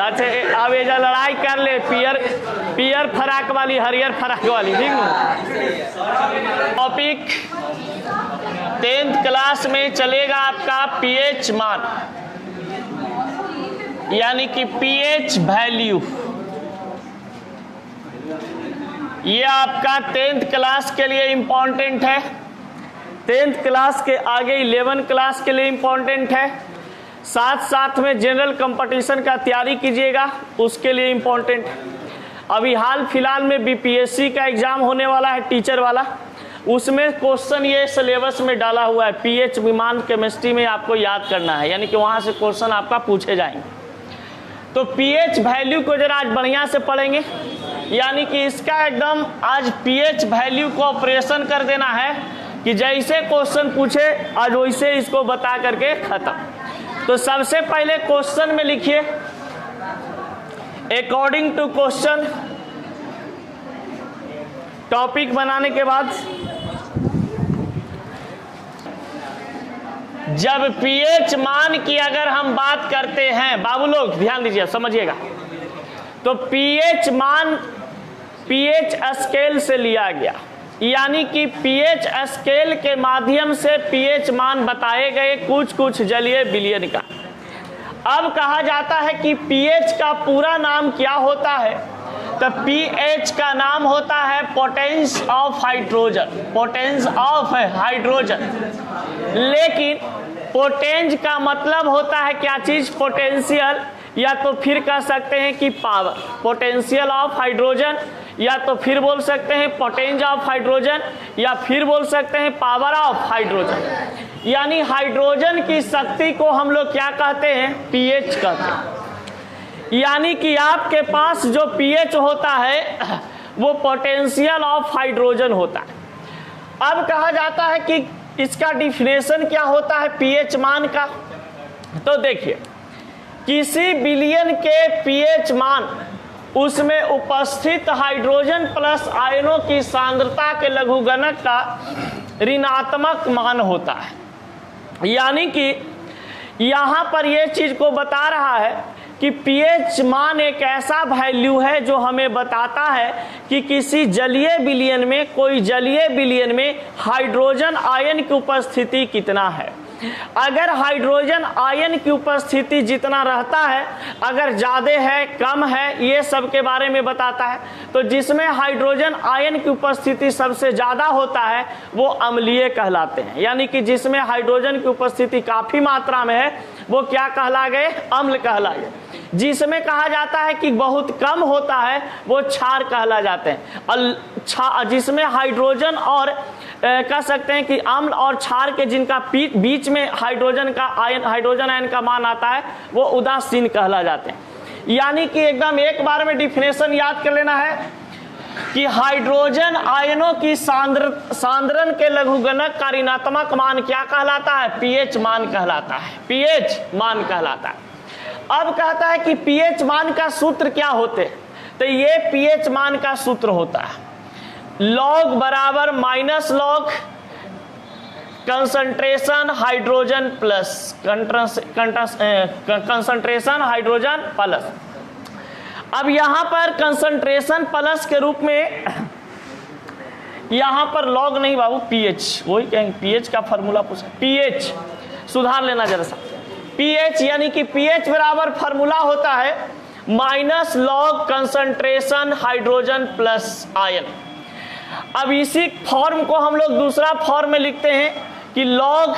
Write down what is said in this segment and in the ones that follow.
अच्छा अब ये जो लड़ाई कर ले पियर फराक वाली हरियर फराक वाली, ठीक है। टॉपिक 10th क्लास में चलेगा आपका पीएच मान, यानी कि पीएच वैल्यू। ये आपका 10th क्लास के लिए इम्पोर्टेंट है, 10th क्लास के आगे 11th क्लास के लिए इम्पोर्टेंट है, साथ साथ में जनरल कंपटीशन का तैयारी कीजिएगा उसके लिए इम्पोर्टेंट है। अभी हाल फिलहाल में बीपीएससी का एग्जाम होने वाला है टीचर वाला, उसमें क्वेश्चन ये सिलेबस में डाला हुआ है, पीएच विमान केमिस्ट्री में आपको याद करना है, यानी कि वहाँ से क्वेश्चन आपका पूछे जाएंगे। तो पीएच वैल्यू को जरा आज बढ़िया से पढ़ेंगे, यानी कि इसका एकदम आज पीएच वैल्यू को ऑपरेशन कर देना है कि जैसे क्वेश्चन पूछे आज वैसे इसको बता करके खत्म। तो सबसे पहले क्वेश्चन में लिखिए अकॉर्डिंग टू क्वेश्चन, टॉपिक बनाने के बाद जब पीएच मान की अगर हम बात करते हैं, बाबू लोग ध्यान दीजिए समझिएगा, तो पीएच मान पीएच स्केल से लिया गया, यानी कि पीएच स्केल के माध्यम से पीएच मान बताए गए कुछ जलीय विलयन का। अब कहा जाता है कि पीएच का पूरा नाम क्या होता है, तो पीएच का नाम होता है potence of hydrogen, potence of hydrogen. लेकिन पोटेंस का मतलब होता है क्या चीज, पोटेंशियल, या तो फिर कह सकते हैं कि पावर, पोटेंशियल ऑफ हाइड्रोजन, या तो फिर बोल सकते हैं पोटेंस ऑफ हाइड्रोजन, या फिर बोल सकते हैं पावर ऑफ हाइड्रोजन। यानी हाइड्रोजन की शक्ति को हम लोग क्या कहते हैं, पीएच कहते हैं। यानी कि आपके पास जो पीएच होता है वो पोटेंशियल ऑफ हाइड्रोजन होता है। अब कहा जाता है कि इसका डिफिनेशन क्या होता है पीएच मान का, तो देखिए किसी विलयन के पीएच मान उसमें उपस्थित हाइड्रोजन प्लस आयनों की सांद्रता के लघुगणक का ऋणात्मक मान होता है। यानी कि यहाँ पर यह चीज को बता रहा है कि पीएच मान एक ऐसा वैल्यू है जो हमें बताता है कि किसी जलीय विलयन में, कोई जलीय विलयन में हाइड्रोजन आयन की उपस्थिति कितना है। अगर हाइड्रोजन आयन की उपस्थिति जितना रहता है, अगर ज़्यादा है कम है, ये सब के बारे में बताता है। तो जिसमें हाइड्रोजन आयन की उपस्थिति सबसे ज़्यादा होता है वो अम्लीय कहलाते हैं, यानी कि जिसमें हाइड्रोजन की उपस्थिति काफ़ी मात्रा में है वो क्या कहला गए, अम्ल कहला गए। जिसमें कहा जाता है कि बहुत कम होता है वो क्षार कहला जाते हैं। और जिसमें हाइड्रोजन और कह सकते हैं कि अम्ल और क्षार के जिनका बीच में हाइड्रोजन आयन का मान आता है वो उदासीन कहला जाते हैं। यानी कि एकदम एक बार में डिफिनेशन याद कर लेना है कि हाइड्रोजन आयनों की सांद्रण के लघुगणक का ऋणात्मक मान क्या कहलाता है, पीएच मान कहलाता है, पीएच मान कहलाता है। अब कहता है कि पीएच मान का सूत्र क्या होते हैं, तो ये पीएच मान का सूत्र होता है लॉग बराबर minus log concentration hydrogen plus concentration hydrogen plus. अब यहां पर कंसंट्रेशन प्लस के रूप में, यहां पर लॉग नहीं बाबू, पीएच, वही कहेंगे पीएच का फॉर्मूला पूछा, पीएच सुधार लेना जरा सा, पीएच यानी कि पीएच बराबर फॉर्मूला होता है minus log concentration hydrogen plus ion. अब इसी फॉर्म को हम लोग दूसरा फॉर्म में लिखते हैं कि लॉग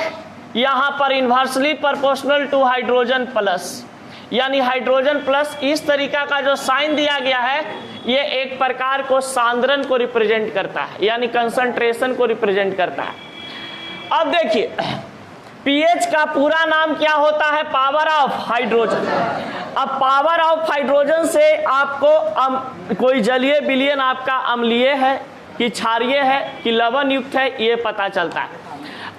यहां पर inversely proportional to hydrogen plus, यानी हाइड्रोजन प्लस इस तरीका का जो साइन दिया गया है ये एक प्रकार को सांद्रण को रिप्रेजेंट करता है, यानी कंसंट्रेशन को रिप्रेजेंट करता है। अब देखिए पीएच का पूरा नाम क्या होता है, पावर ऑफ हाइड्रोजन। अब पावर ऑफ हाइड्रोजन से आपको कोई जलीय विलयन आपका अम्लीय है कि क्षारीय है कि लवण युक्त है ये पता चलता है।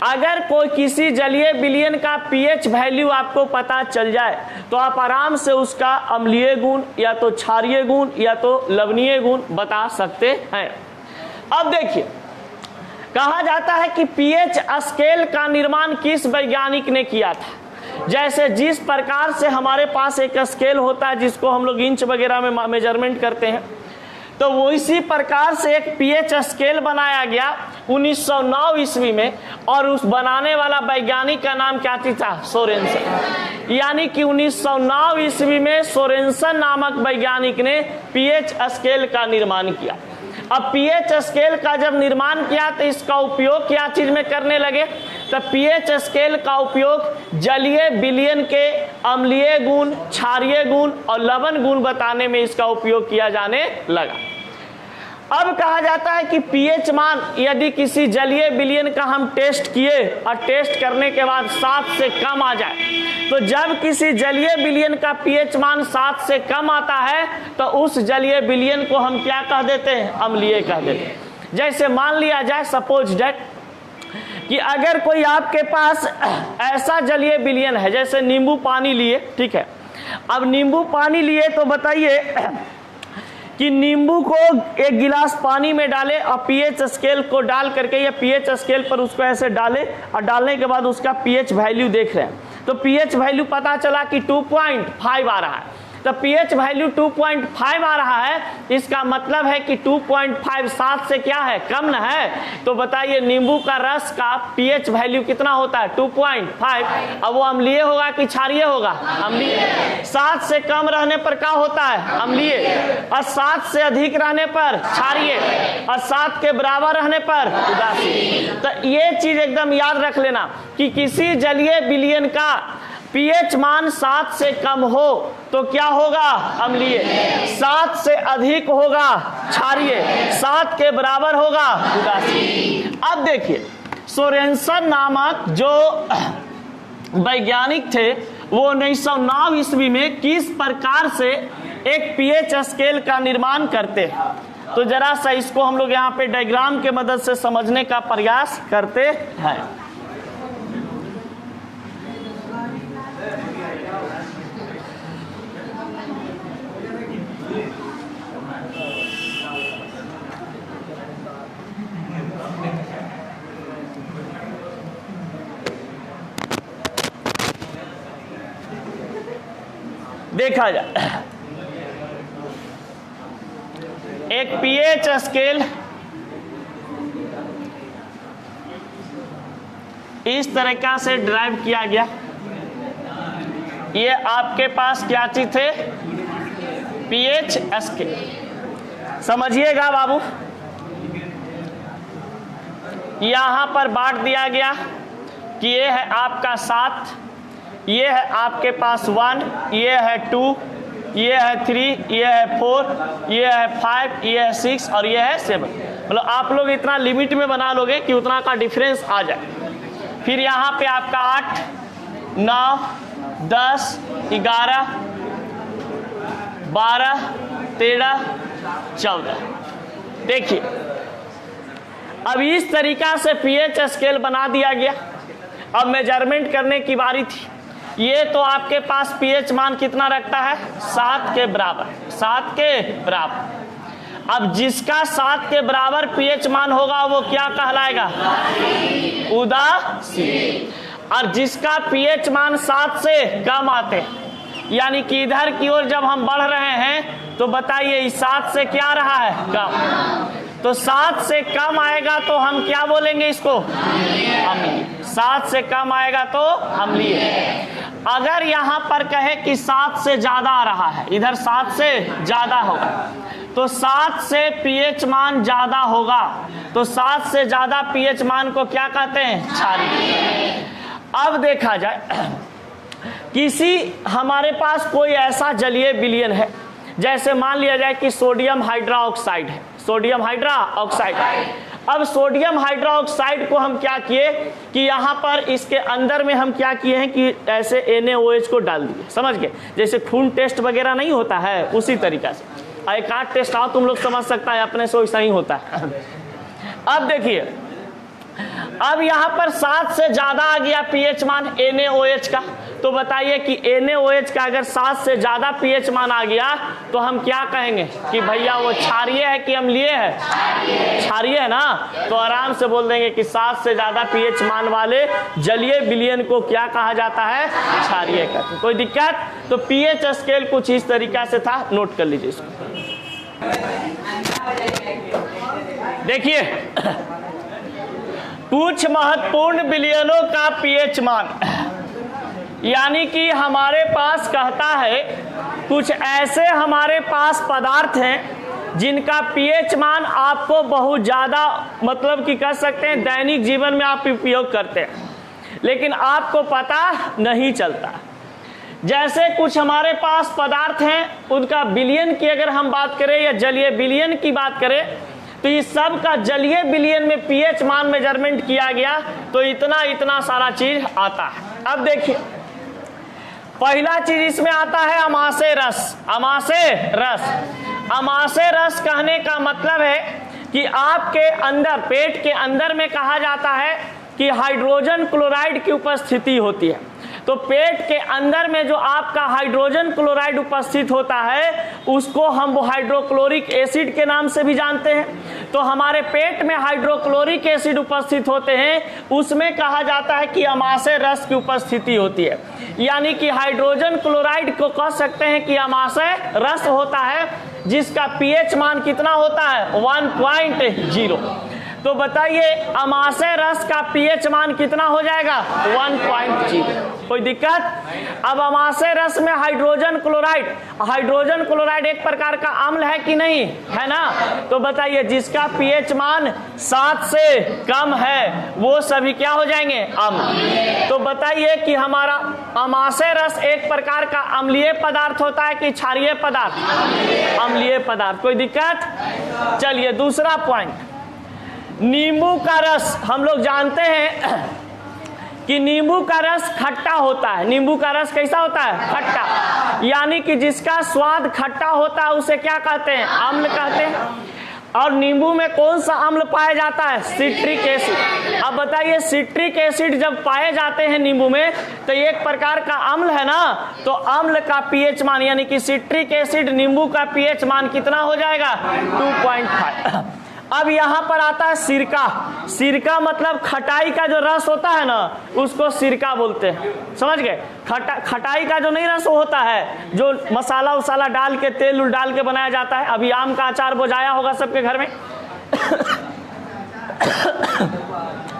अगर कोई किसी जलीय विलयन का पीएच वैल्यू आपको पता चल जाए तो आप आराम से उसका अम्लीय गुण या तो क्षारीय गुण या तो लवणीय गुण बता सकते हैं। अब देखिए कहा जाता है कि पीएच स्केल का निर्माण किस वैज्ञानिक ने किया था, जैसे जिस प्रकार से हमारे पास एक स्केल होता है जिसको हम लोग इंच वगैरह में मेजरमेंट करते हैं, तो वो इसी प्रकार से एक पीएच स्केल बनाया गया 1909 ईस्वी में, और उस बनाने वाला वैज्ञानिक का नाम क्या था? सोरेनसन। यानी कि 1909 ईस्वी में सोरेनसन नामक वैज्ञानिक ने पीएच स्केल का निर्माण किया। अब पीएच स्केल का जब निर्माण किया तो इसका उपयोग क्या चीज में करने लगे? तो पीएच स्केल का उपयोग जलीय विलयन के अम्लीय गुण, क्षारीय गुण और लवण गुण बताने में इसका उपयोग किया जाने लगा। अब कहा जाता है कि पीएच मान यदि किसी जलीय विलयन का हम टेस्ट किए और टेस्ट करने के बाद 7 से कम आ जाए, तो जब किसी जलीय विलयन का पीएच मान 7 से कम आता है तो उस जलीय विलयन को हम क्या कह देते हैं? अम्लीय कह देते हैं। जैसे मान लिया जाए, सपोज दैट कि अगर कोई आपके पास ऐसा जलीय विलयन है, जैसे नींबू पानी लिए, ठीक है, अब नींबू पानी लिए तो बताइए कि नींबू को एक गिलास पानी में डाले और पीएच स्केल को डाल करके या पीएच स्केल पर उसको ऐसे डाले और डालने के बाद उसका पीएच वैल्यू देख रहे हैं, तो पीएच वैल्यू पता चला कि 2.5 आ रहा है। तो पीएच वैल्यू 2.5 आ रहा है, इसका मतलब है कि 2.5 7 से क्या है? कम न है। तो बताइए नींबू का रस का पीएच वैल्यू कितना होता है? 2.5। अब वो अम्लीय होगा कि क्षारीय होगा? अम्लीय। 7 से कम रहने पर क्या होता है? अम्लीय। और 7 से अधिक रहने पर क्षारीय, और 7 के बराबर रहने पर उदासीन। तो ये चीज एकदम याद रख लेना कि किसी जलीय विलयन का पीएच मान 7 से कम हो तो क्या होगा? अम्लीय। 7 से अधिक होगा क्षारीय, 7 के बराबर होगा उदासीन। अब देखिए, सोरेनसन नामक जो वैज्ञानिक थे वो 1909 ईस्वी में किस प्रकार से एक पीएच स्केल का निर्माण करते हैं, तो जरा सा इसको हम लोग यहाँ पे डायग्राम के मदद से समझने का प्रयास करते हैं। देखा जाए, एक पीएच स्केल इस तरीका से ड्राइव किया गया। ये आपके पास क्या चीज थे? PH scale. समझिएगा बाबू, यहां पर बांट दिया गया कि ये है आपका 7, ये है आपके पास 1, ये है 2, ये है 3, ये है 4, ये है 5, ये है 6 और ये है 7। मतलब आप लोग इतना लिमिट में बना लोगे कि उतना का डिफरेंस आ जाए। फिर यहाँ पे आपका 8, 9, 10, 11, 12, 13, 14। देखिए, अब इस तरीका से पीएच स्केल बना दिया गया। अब मेजरमेंट करने की बारी थी। ये तो आपके पास पीएच मान कितना रखता है? 7 के बराबर, 7 के बराबर। अब जिसका 7 के बराबर पीएच मान होगा वो क्या कहलाएगा? उदासीन। और जिसका पीएच मान 7 से कम आते हैं, यानी कि इधर की ओर जब हम बढ़ रहे हैं तो बताइए इस 7 से क्या रहा है? कम। तो 7 से कम आएगा तो हम क्या बोलेंगे इसको? अम्लीय। 7 से कम आएगा तो अम्लीय। अगर यहाँ पर कहे कि 7 से ज्यादा आ रहा है, इधर 7 से ज्यादा होगा, तो 7 से पीएच मान ज्यादा होगा, तो 7 से ज्यादा पीएच मान को क्या कहते हैं? क्षारीय। अब देखा जाए, किसी हमारे पास कोई ऐसा जलीय विलयन है, जैसे मान लिया जाए कि सोडियम हाइड्रोक्साइड है, सोडियम हाइड्रोक्साइड। अब सोडियम हाइड्रोक्साइड को हम क्या किए कि यहाँ पर इसके अंदर में हम क्या किए हैं कि ऐसे NaOH को डाल दिए। समझ गए? जैसे खून टेस्ट वगैरह नहीं होता है उसी तरीका से। एक आध टेस्ट आओ तुम लोग समझ सकता है, अपने से वैसा ही होता है। अब देखिए, अब यहां पर 7 से ज्यादा आ गया पीएच मान NaOH का, तो बताइए कि NaOH का अगर 7 से ज्यादा पीएच मान आ गया तो हम क्या कहेंगे कि भैया वो क्षारीय है कि अम्लीय है? क्षारीय है ना। तो आराम से बोल देंगे कि 7 से ज्यादा पीएच मान वाले जलीय विलयन को क्या कहा जाता है? क्षारीय कहते हैं। कोई दिक्कत? तो पीएच स्केल कुछ इस तरीका से था, नोट कर लीजिए इसको। देखिए कुछ महत्वपूर्ण विलयनों का पीएच मान, यानी कि हमारे पास कहता है कुछ ऐसे हमारे पास पदार्थ हैं जिनका पीएच मान आपको बहुत ज़्यादा मतलब कि कह सकते हैं दैनिक जीवन में आप उपयोग करते हैं लेकिन आपको पता नहीं चलता। जैसे कुछ हमारे पास पदार्थ हैं उनका विलयन की अगर हम बात करें या जलीय विलयन की बात करें तो इस सब का जलीय विलयन में पीएच मान मेजरमेंट किया गया तो इतना सारा चीज आता है। अब देखिए पहला चीज इसमें आता है अमाशय रस। अमाशय रस, अमाशय रस कहने का मतलब है कि आपके अंदर पेट के अंदर में कहा जाता है कि हाइड्रोजन क्लोराइड की उपस्थिति होती है। तो पेट के अंदर में जो आपका हाइड्रोजन क्लोराइड उपस्थित होता है उसको हम हाइड्रोक्लोरिक एसिड के नाम से भी जानते हैं। तो हमारे पेट में हाइड्रोक्लोरिक एसिड उपस्थित होते हैं उसमें कहा जाता है कि अमाशय रस की उपस्थिति होती है। यानी कि हाइड्रोजन क्लोराइड को कह सकते हैं कि अमाशय रस होता है जिसका पीएच मान कितना होता है? 1.0। तो बताइए अमाशय रस का पीएच मान कितना हो जाएगा? 1.0। कोई दिक्कत? अब अमाशय रस में हाइड्रोजन क्लोराइड एक प्रकार का अम्ल है कि नहीं है ना। तो बताइए जिसका पीएच मान 7 से कम है वो सभी क्या हो जाएंगे? अम्ल। तो बताइए कि हमारा अमाशय रस एक प्रकार का अम्लीय पदार्थ होता है कि क्षारीय पदार्थ? अम्लीय पदार्थ। कोई दिक्कत? चलिए दूसरा पॉइंट, नींबू का रस। हम लोग जानते हैं कि नींबू का रस खट्टा होता है। नींबू का रस कैसा होता है? खट्टा। यानी कि जिसका स्वाद खट्टा होता है उसे क्या कहते हैं? अम्ल कहते हैं। और नींबू में कौन सा अम्ल पाया जाता है? Citric acid. अब बताइए सिट्रिक एसिड जब पाए जाते हैं नींबू में तो एक प्रकार का अम्ल है ना। तो अम्ल का पीएच मान यानी कि सिट्रिक एसिड नींबू का पीएच मान कितना हो जाएगा? 2.5। अब यहाँ पर आता है सिरका। सिरका मतलब खटाई का जो रस होता है ना उसको सिरका बोलते हैं। समझ गए? खटाई का जो नहीं रस होता है जो मसाला उसाला डाल के तेल उल डाल के बनाया जाता है। अभी आम का अचार बोझाया होगा सबके घर में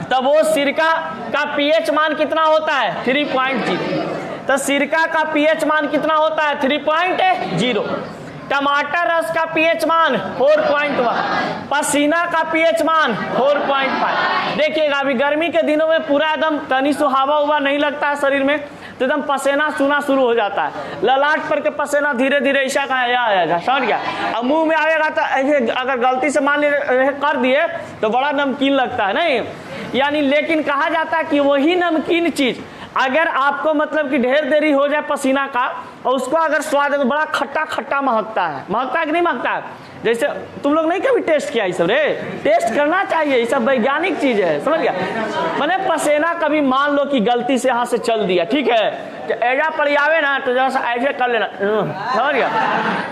तब वो सिरका का पीएच मान कितना होता है? 3.0। तो सिरका का पीएच मान कितना होता है? 3.0। टमाटर रस का पीएच मान 4.1। पसीना का पीएच मान 4.5। देखिएगा अभी गर्मी के दिनों में पूरा एकदम तनी सो हवा हुआ नहीं लगता है शरीर में तो एकदम पसीना सूना शुरू हो जाता है। ललाट पर के पसीना धीरे धीरे ऐसा आएगा। समझ गया? अब मुंह में आएगा तो ऐसे अगर गलती से मान लीजिए कर दिए तो बड़ा नमकीन लगता है नहीं। यानी लेकिन कहा जाता है कि वही नमकीन चीज अगर आपको मतलब कि ढेर देरी हो जाए पसीना का और उसको अगर स्वाद में बड़ा खट्टा खट्टा महकता है कि नहीं महकता है? जैसे तुम लोग नहीं कभी टेस्ट किया ये सब? रे टेस्ट करना चाहिए, ये सब वैज्ञानिक चीज है। समझ गया? मैंने पसीना कभी मान लो कि गलती से यहाँ से चल दिया, ठीक है, तो ऐजा पर आवे ना तो जरा सा ऐसे कर लेना। समझ गया?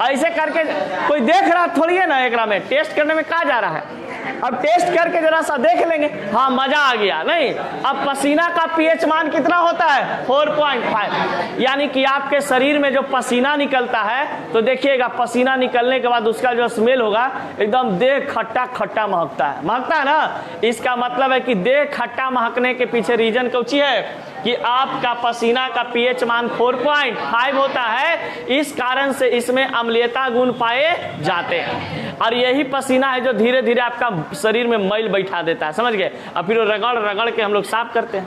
ऐसे करके कोई देख रहा थोड़ी है ना। एक में टेस्ट करने में कहा जा रहा है? अब टेस्ट करके जरा सा देख लेंगे, हाँ मजा आ गया नहीं। अब पसीना का पीएच मान कितना होता है? 4.5। यानी कि आपके शरीर में जो पसीना निकलता है तो देखिएगा पसीना निकलने के बाद उसका जो स्मेल होगा एकदम देह खट्टा खट्टा महकता है ना। इसका मतलब है कि देह खट्टा महकने के पीछे रीजन कौची है कि आपका पसीना का पीएच मान 4.5 होता है। इस कारण से इसमें अम्लीयता गुण पाए जाते हैं और यही पसीना है जो धीरे धीरे आपका शरीर में मैल बैठा देता है। समझ गए? और फिर रगड़ के हम लोग साफ करते हैं।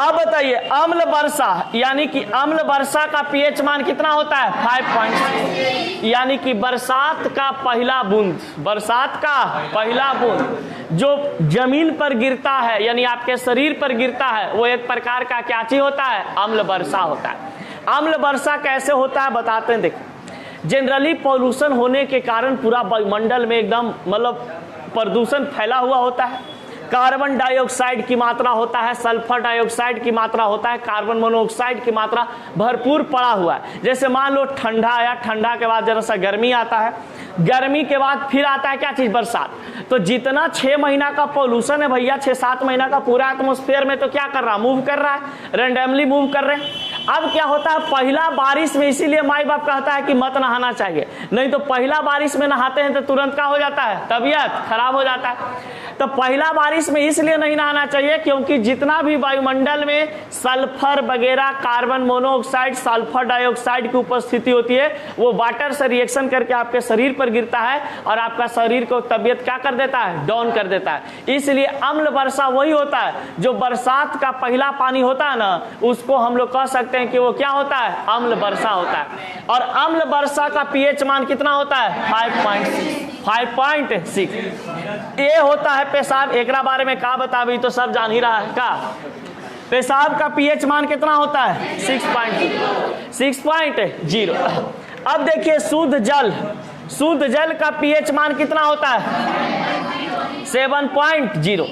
अब बताइए अम्ल वर्षा, यानी कि अम्ल वर्षा का पीएच मान कितना होता है? 5.6। यानी कि बरसात का पहला बूंद जो जमीन पर गिरता है यानी आपके शरीर पर गिरता है वो एक प्रकार का क्या चीज होता है? अम्ल वर्षा होता है। अम्ल वर्षा कैसे होता है बताते हैं। देखो जनरली पॉल्यूशन होने के कारण पूरा वायुमंडल में एकदम मतलब प्रदूषण फैला हुआ होता है। कार्बन डाइऑक्साइड की मात्रा होता है, सल्फर डाइऑक्साइड की मात्रा होता है, कार्बन मोनोऑक्साइड की मात्रा भरपूर पड़ा हुआ है। जैसे मान लो ठंडा आया, ठंडा के बाद जरा सा गर्मी आता है, गर्मी के बाद फिर आता है क्या चीज, बरसात। तो जितना 6 महीना का पॉल्यूशन है भैया, 6-7 महीना का पूरा एटमॉस्फेयर में तो क्या कर रहा है, मूव कर रहा है, रेंडमली मूव कर रहे हैं। अब क्या होता है, पहला बारिश में, इसीलिए माई बाप कहता है कि मत नहाना चाहिए, नहीं तो पहला बारिश में नहाते हैं तो तुरंत क्या हो जाता है, तबीयत खराब हो जाता है। तो पहला बारिश में इसलिए नहीं नहाना चाहिए क्योंकि जितना भी वायुमंडल में सल्फर वगैरह, कार्बन मोनोऑक्साइड, सल्फर डाइऑक्साइड की उपस्थिति होती है, वो वाटर से रिएक्शन करके आपके शरीर पर गिरता है और आपका शरीर को तबीयत क्या कर देता है, डाउन कर देता है। इसलिए अम्ल वर्षा वही होता है जो बरसात का पहला पानी होता है ना, उसको हम लोग कह सकते हैं कि वो क्या होता है, अम्ल वर्षा होता है। और अम्ल वर्षा का पीएच मान कितना होता है, 5.6। ये होता है पेशाब, एक बारे में का बताबी तो सब जान ही रहा है का, पेशाब का पीएच मान कितना होता है, 6.0। अब देखिए शुद्ध जल, शुद्ध जल का पीएच मान कितना होता है, 7.0।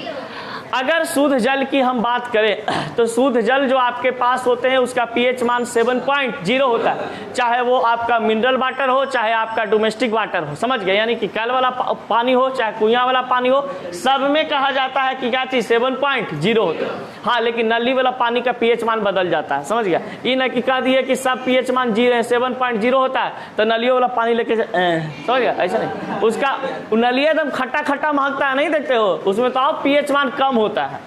अगर शुद्ध जल की हम बात करें तो शुद्ध जल जो आपके पास होते हैं उसका पीएच मान 7.0 होता है, चाहे वो आपका मिनरल वाटर हो, चाहे आपका डोमेस्टिक वाटर हो, समझ गए, यानी कि कल वाला पानी हो, चाहे कुआं वाला पानी हो, सब में कहा जाता है कि क्या चीज 7.0 होता है। हाँ, लेकिन नली वाला पानी का पीएच मान बदल जाता है, समझ गया। ये न कि कह दिए कि सब पीएच मान 7.0 होता है तो नलियों वाला पानी लेके समझ गया, ऐसा नहीं, उसका नलिया एकदम खट्टा खट्टा महकता है, नहीं देखते हो, उसमें तो आप पीएच मान कम होता है।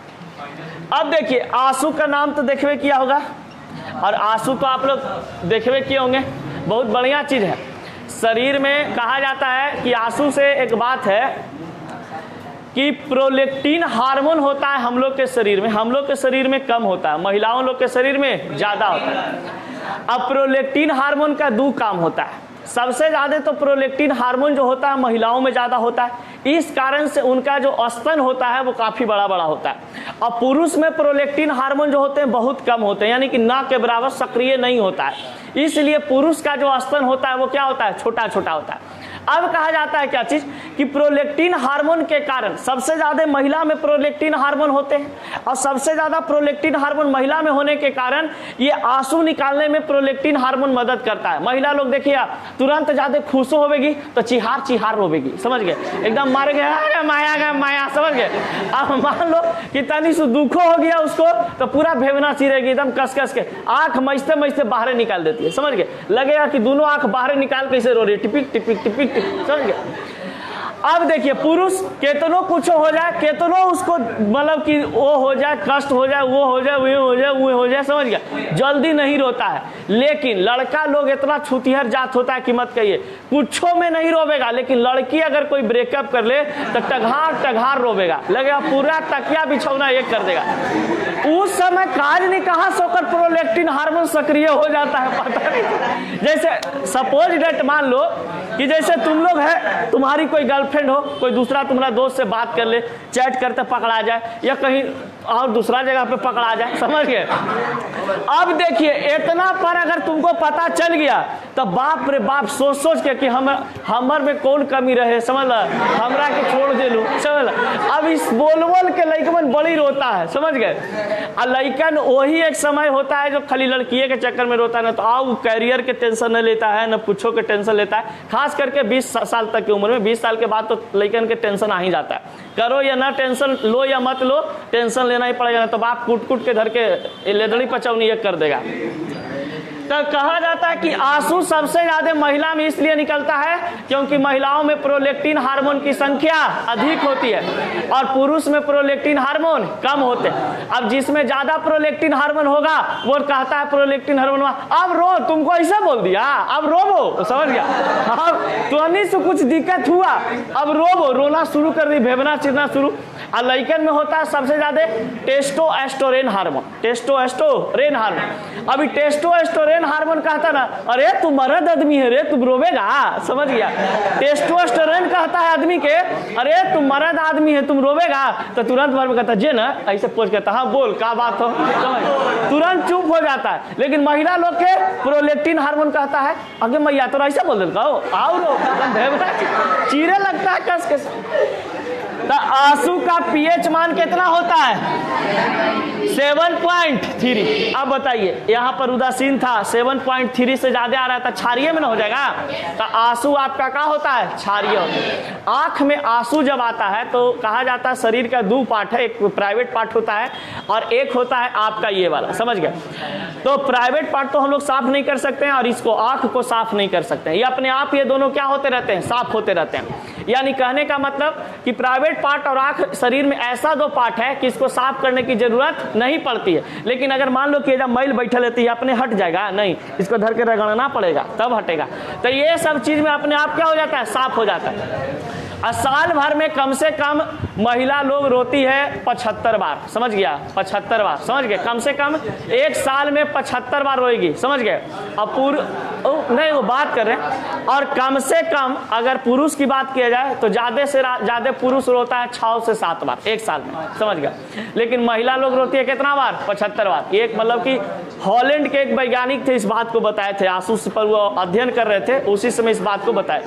अब देखिए आंसू का नाम तो देखवे किया होगा, और आंसू तो आप लोग देखवे किए होंगे, बहुत बढ़िया चीज है। शरीर में कहा जाता है कि आंसू से एक बात है कि प्रोलेक्टिन हार्मोन होता है हम लोग के शरीर में, हम लोग के शरीर में कम होता है, महिलाओं लोग के शरीर में ज्यादा होता है। अब प्रोलेक्टिन हार्मोन का 2 काम होता है, सबसे ज्यादा तो प्रोलेक्टिन हार्मोन जो होता है महिलाओं में ज्यादा होता है, इस कारण से उनका जो स्तन होता है वो काफी बड़ा बड़ा होता है। और पुरुष में प्रोलेक्टिन हार्मोन जो होते हैं बहुत कम होते हैं, यानी कि ना के बराबर सक्रिय नहीं होता है, इसलिए पुरुष का जो स्तन होता है वो क्या होता है, छोटा छोटा होता है। अब कहा जाता है क्या चीज कि प्रोलेक्टिन हार्मोन के कारण सबसे ज्यादा महिला में प्रोलेक्टिन हार्मोन होते हैं, और सबसे ज्यादा प्रोलेक्टिन हार्मोन महिला में होने के कारण ये आंसू निकालने में प्रोलेक्टिन हार्मोन मदद करता है। महिला लोग देखिए तुरंत ज्यादा खुश होगी तो चिहार चिहार रोवेगी, समझ गए, एकदम मारे गए माया गया माया, समझ गए। अब मान लो कि तनी से दुखो हो गया उसको तो पूरा भेवना चिरेगी, एकदम कस कस के आंख मचते मचते बाहर निकाल देती है, समझ गए, लगेगा कि दोनों आंख बाहर निकाल कैसे रो रही है, टिपिक टिपिक टिपिक, समझ गए। अब देखिए पुरुष केतनो कुछ हो जाए, केतनो उसको मतलब कि वो हो जाए, कष्ट हो जाए, वो हो जाए, वो हो जाए, समझ गया, जल्दी नहीं रोता है। लेकिन लड़का लोग इतना छुतिहर जात होता है कि मत कहिए, कुछों में नहीं रोवेगा, लेकिन लड़की अगर कोई ब्रेकअप कर ले तो टघार टघार रोवेगा, लगेगा पूरा तकिया बिछौना एक कर देगा। उस समय काज नहीं कहा सोकर प्रोलेक्टिन हार्मोन सक्रिय हो जाता है, पता नहीं। जैसे सपोज डेट मान लो कि जैसे तुम लोग है, तुम्हारी कोई गर्लफ्रेंड हो, कोई दूसरा तुम्हारा दोस्त से बात कर ले, चैट करते पकड़ा जाए या कहीं और दूसरा जगह पे पकड़ा जाए, समझ गए। अब देखिए इतना पर अगर तुमको पता चल गया तो बाप रे बाप सोच सोच के कि हमर में कौन कमी रहे, समझ ला, हमरा के छोड़ दे लू, समझ ला। अब इस बोल बोल के लड़कन बड़ी रोता है, समझ गए। और लड़कन वही एक समय होता है जो खाली लड़किए के चक्कर में रोता है, ना तो आओ कैरियर के टेंशन नहीं लेता है, ना पूछो के टेंशन लेता है, खास करके 20 साल तक की उम्र में। 20 साल के बाद तो लड़कन के टेंशन आ ही जाता है, करो या ना टेंशन लो या मत लो, टेंशन लेना ही पड़ेगा, ना तो बाप कूट कूट के धर के लेदड़ी पचौनी एक कर देगा। तो कहा जाता है कि आंसू सबसे ज्यादा महिला में इसलिए निकलता है क्योंकि महिलाओं में प्रोलेक्टिन हार्मोन की संख्या अधिक होती है और पुरुष में प्रोलेक्टिन हार्मोन कम होते हैं। अब जिसमें ज्यादा प्रोलेक्टिन हार्मोन होगा वो कहता है प्रोलेक्टिन हार्मोन अब रो, तुमको ऐसा बोल दिया, अब रोबो, समझ गया, अब तुरंत से कुछ दिक्कत हुआ, अब रोबो, रोना शुरू कर दी, भेबना चिरना शुरू। और लड़कन में होता है सबसे ज्यादा टेस्टोस्टेरोन हार्मोन, टेस्टोस्टेरोन हार्मोन। अभी टेस्टोस्टेरोन हार्मोन कहता ना, अरे तू मर्द आदमी है रे, तू रोवेगा, समझ गया। टेस्टोस्टेरोन कहता है आदमी के, अरे तुम मर्द आदमी है तुम रोवेगा, तो तुरंत भर में कहता जे ना, ऐसे पूछ कहता हाँ बोल क्या बात हो, समझ, तुरंत चुप हो जाता है। लेकिन महिला लोग के प्रोलेक्टिन हार्मोन कहता है अगे मैया तो ऐसा बोल देता हो, आओ रो, चीरे लगता है कस कस। तो आंसू का पीएच मान कितना होता है 7.3। अब बताइए यहाँ पर उदासीन था, 7.3 से ज्यादा आ रहा था, क्षारीय में ना हो जाएगा। तो आंसू आपका क्या होता है, क्षारीय होता है। आंख में आंसू जब आता है तो कहा जाता है शरीर का दो पार्ट है, एक प्राइवेट पार्ट होता है और एक होता है आपका ये वाला, समझ गए। तो प्राइवेट पार्ट तो हम लोग साफ नहीं कर सकते हैं और इसको आंख को साफ नहीं कर सकते हैं, ये अपने आप ये दोनों क्या होते रहते हैं, साफ होते रहते हैं। यानी कहने का मतलब कि प्राइवेट पार्ट और आंख शरीर में ऐसा दो पार्ट है कि इसको साफ करने की जरूरत नहीं पड़ती है। लेकिन अगर मान लो कि जब मैल बैठा रहती है अपने हट जाएगा, नहीं, इसको धर के रगड़ना पड़ेगा तब हटेगा। तो ये सब चीज में अपने आप क्या हो जाता है, साफ हो जाता है। साल भर में कम से कम महिला लोग रोती है 75 बार, समझ गया, 75 बार, समझ गए। कम से कम एक साल में 75 बार रोएगी, समझ गए। अब नहीं वो बात कर रहे हैं। और कम से कम अगर पुरुष की बात किया जाए तो ज्यादा से ज्यादा पुरुष रोता है 6 से 7 बार एक साल में, समझ गया। लेकिन महिला लोग रोती है कितना बार, 75 बार। एक मतलब कि हॉलैंड के एक वैज्ञानिक थे, इस बात को बताए थे, आंसू पर वो अध्ययन कर रहे थे, उसी समय इस बात को बताए।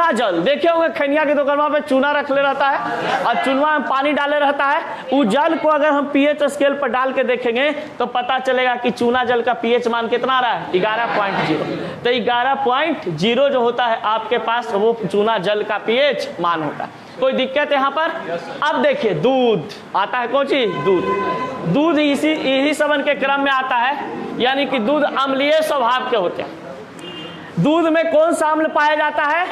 जल देखे होंगे खैनिया के दुकान पे चूना रख ले रहता है और चूना में पानी डाले रहता है। उस जल को अगर हम पीएच स्केल पर डाल के देखेंगे तो पता चलेगा कि चूना जल का पीएच मान कितना आ रहा है, 11.0। तो 11.0 जो होता है आपके पास वो चूना जल का पीएच मान होता है। कोई दिक्कत यहाँ पर? अब देखिए दूध आता है, कौन चीज, दूध। दूध इसी सबन के क्रम में आता है, यानी कि दूध अम्लीय स्वभाव के होते हैं। दूध में कौन सा अम्ल पाया जाता है,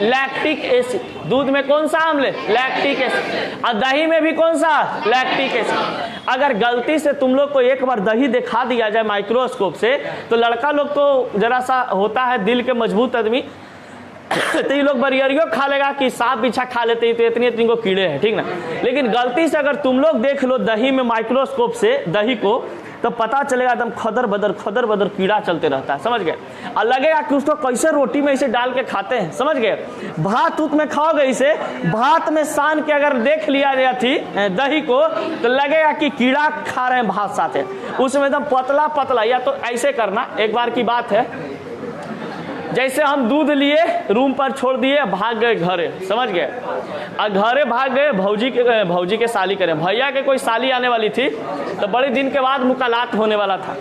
लैक्टिक एसिड। दूध में कौन सा अम्ल, लैक्टिक एसिड। और दही में भी कौन सा, लैक्टिक एसिड। अगर गलती से तुम लोग को एक बार दही दिखा दिया जाए माइक्रोस्कोप से तो लड़का लोग तो जरा सा होता है दिल के मजबूत आदमी तो ये लोग बरियरियो खा लेगा कि सांप बिछा खा लेते हैं, तो इतनी को कीड़े हैं, ठीक ना। लेकिन गलती से अगर तुम लोग देख लो दही में माइक्रोस्कोप से दही को तो पता चलेगा एकदम खदर बदर कीड़ा चलते रहता है, समझ गए। और लगेगा कि उसको कैसे रोटी में इसे डाल के खाते हैं, समझ गए। भात उत में खाओगे इसे, भात में सान के अगर देख लिया गया थी दही को तो लगेगा कि कीड़ा खा रहे हैं भात साथ है, उसमें एकदम पतला पतला। या तो ऐसे करना, एक बार की बात है, जैसे हम दूध लिए रूम पर छोड़ दिए, भाग गए घरे, समझ गए। और घरे भाग गए, भौजी के साली करें, भैया के कोई साली आने वाली थी, तो बड़े दिन के बाद मुलाकात होने वाला था।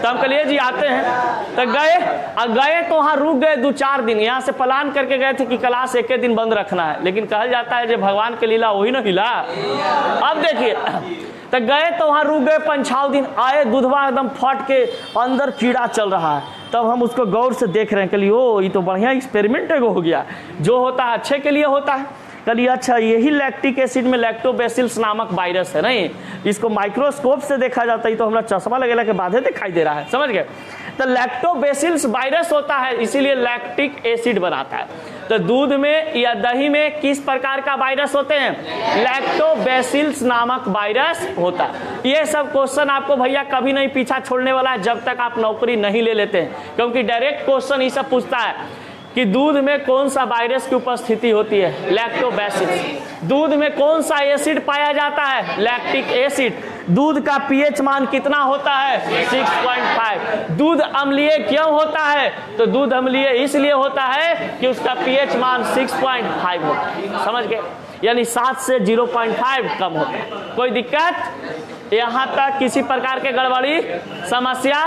तो हम कहिए जी आते हैं, तो गए तो वहाँ रुक गए 2-4 दिन। यहाँ से प्लान करके गए थे कि क्लास एक दिन बंद रखना है, लेकिन कहा जाता है जो भगवान के लीला वही ना हिला। अब देखिए, तो गए तो वहाँ रुक गए 5-6 दिन, आए दूधवा एकदम फट के अंदर कीड़ा चल रहा है। तब हम उसको गौर से देख रहे हैं, कहिए ओ ये तो बढ़िया एक्सपेरिमेंट एगो हो गया, जो होता है अच्छे के लिए होता है। कहिए अच्छा यही लैक्टिक एसिड में लैक्टोबैसिलस नामक वायरस है, नहीं इसको माइक्रोस्कोप से देखा जाता है, तो हमारा चश्मा लगेला के बाद दिखाई दे रहा है, समझ गए। तो लैक्टोबैसिलस वायरस होता है, इसीलिए लैक्टिक एसिड बनाता है। तो दूध में या दही में किस प्रकार का वायरस होते हैं, लैक्टोबैसिलस नामक वायरस होता है। ये सब क्वेश्चन आपको भैया कभी नहीं पीछा छोड़ने वाला है जब तक आप नौकरी नहीं ले लेते हैं, क्योंकि डायरेक्ट क्वेश्चन ये सब पूछता है कि दूध में कौन सा वायरस की उपस्थिति होती है, लैक्टोबैसिलस। दूध में कौन सा एसिड पाया जाता है, लैक्टिक एसिड। दूध का पीएच मान कितना होता है, 6.5। दूध अम्लीय क्यों होता है, तो दूध अम्लीय इसलिए होता है कि उसका पीएच मान 6.5 होता है, समझ गए। यानी 7 से 0.5 कम होता है। कोई दिक्कत यहाँ तक, किसी प्रकार के गड़बड़ी समस्या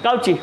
कौची?